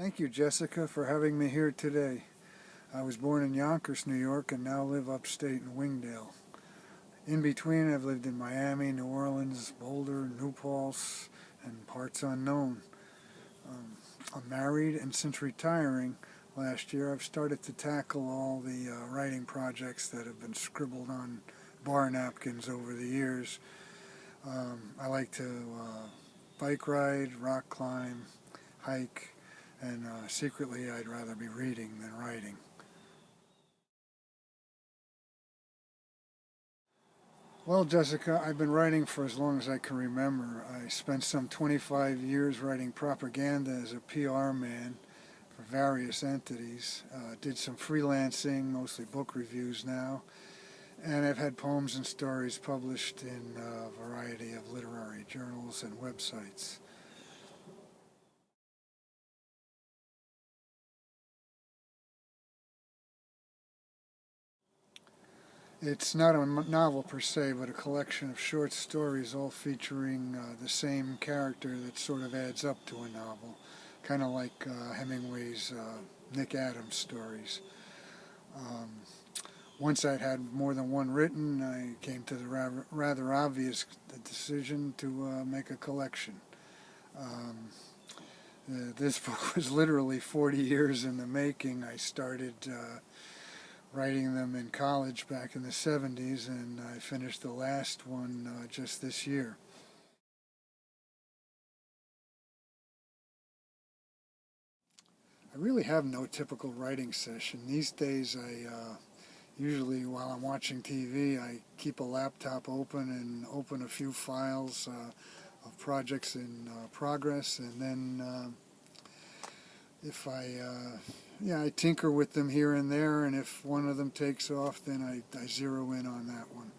Thank you, Jessica, for having me here today. I was born in Yonkers, New York, and now live upstate in Wingdale. In between, I've lived in Miami, New Orleans, Boulder, New Paltz, and parts unknown. I'm married, and since retiring last year, I've started to tackle all the writing projects that have been scribbled on bar napkins over the years. I like to bike ride, rock climb, hike, and secretly I'd rather be reading than writing. Well, Jessica, I've been writing for as long as I can remember. I spent some 25 years writing propaganda as a PR man for various entities. Did some freelancing, mostly book reviews now, and I've had poems and stories published in a variety of literary journals and websites. It's not a novel per se, but a collection of short stories all featuring the same character that sort of adds up to a novel, kind of like Hemingway's Nick Adams stories. Um, Once I'd had more than one written, I came to the rather obvious decision to make a collection. Um, this book was literally 40 years in the making. I started writing them in college back in the 70s, and I finished the last one just this year. I really have no typical writing session. These days, I usually, while I'm watching TV, I keep a laptop open and open a few files of projects in progress, and then if I tinker with them here and there, and if one of them takes off, then I zero in on that one.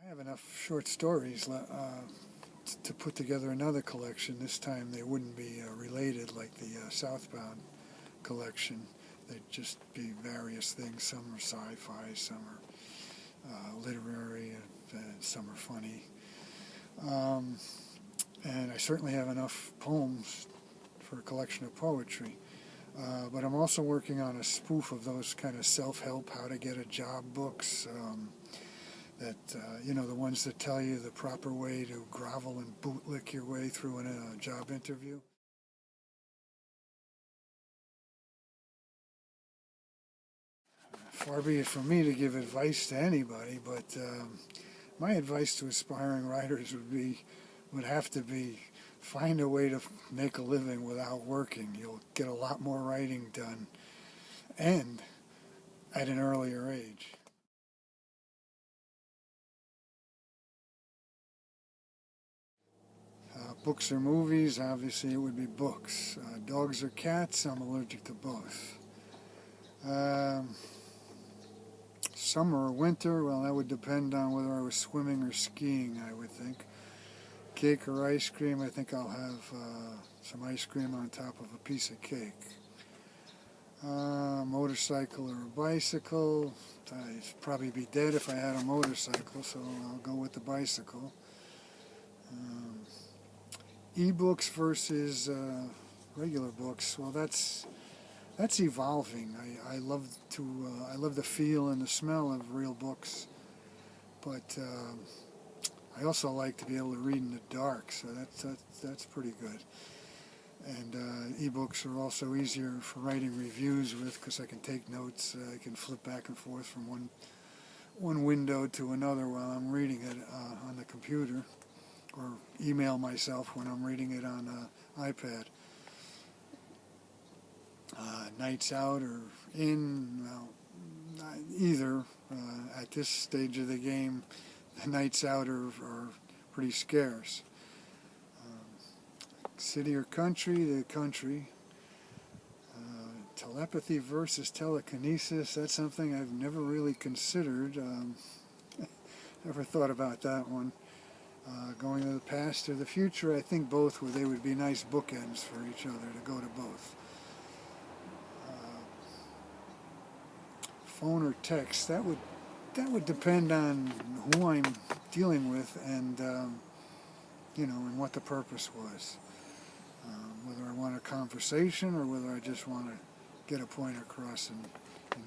I have enough short stories to put together another collection. This time they wouldn't be related like the Southbound collection. They'd just be various things. Some are sci-fi, some are literary, and some are funny. Um, and I certainly have enough poems for a collection of poetry. But I'm also working on a spoof of those kind of self-help, how to get a job books. The ones that tell you the proper way to grovel and bootlick your way through a job interview. Far be it from me to give advice to anybody, but my advice to aspiring writers would have to be find a way to make a living without working. You'll get a lot more writing done, and at an earlier age. Books or movies, obviously it would be books. Dogs or cats, I'm allergic to both. Um, Summer or winter, well, that would depend on whether I was swimming or skiing, I would think. Cake or ice cream, I think I'll have some ice cream on top of a piece of cake. Motorcycle or a bicycle, I'd probably be dead if I had a motorcycle, so I'll go with the bicycle. Um, E-books versus regular books, well, that's evolving. I love the feel and the smell of real books, but I also like to be able to read in the dark, so that's pretty good. And ebooks are also easier for writing reviews with because I can take notes. I can flip back and forth from one window to another while I'm reading it on the computer, or email myself when I'm reading it on an iPad. Nights out or in, well, either. At this stage of the game, the nights out are pretty scarce. City or country, the country. Telepathy versus telekinesis, that's something I've never really considered. Never thought about that one. Going to the past or the future, I think both they would be nice bookends for each other to go to both. Phone or text, that would depend on who I'm dealing with, and and what the purpose was. Whether I want a conversation or whether I just want to get a point across and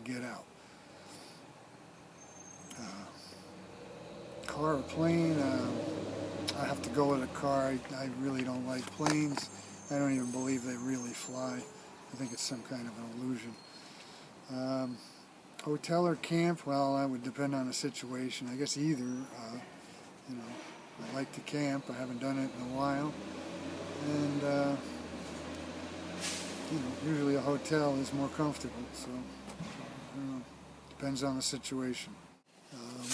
get out. Car or plane? I have to go with a car. I really don't like planes. I don't even believe they really fly. I think it's some kind of an illusion. Hotel or camp? Well, that would depend on the situation. I guess either. I like to camp. I haven't done it in a while. And, usually a hotel is more comfortable. So, depends on the situation.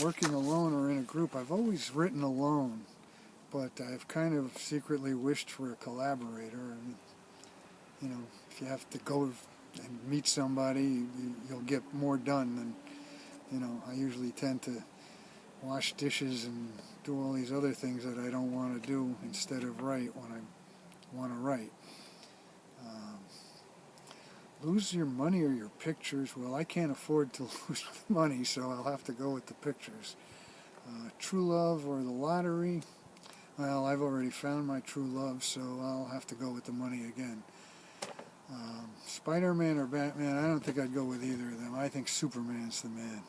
Working alone or in a group, I've always written alone, but I've kind of secretly wished for a collaborator. And, if you have to go and meet somebody, you'll get more done than, I usually tend to wash dishes and do all these other things that I don't want to do instead of write when I want to write. Lose your money or your pictures? Well, I can't afford to lose money, so I'll have to go with the pictures. True love or the lottery? Well, I've already found my true love, so I'll have to go with the money again. Spider-Man or Batman? I don't think I'd go with either of them. I think Superman's the man.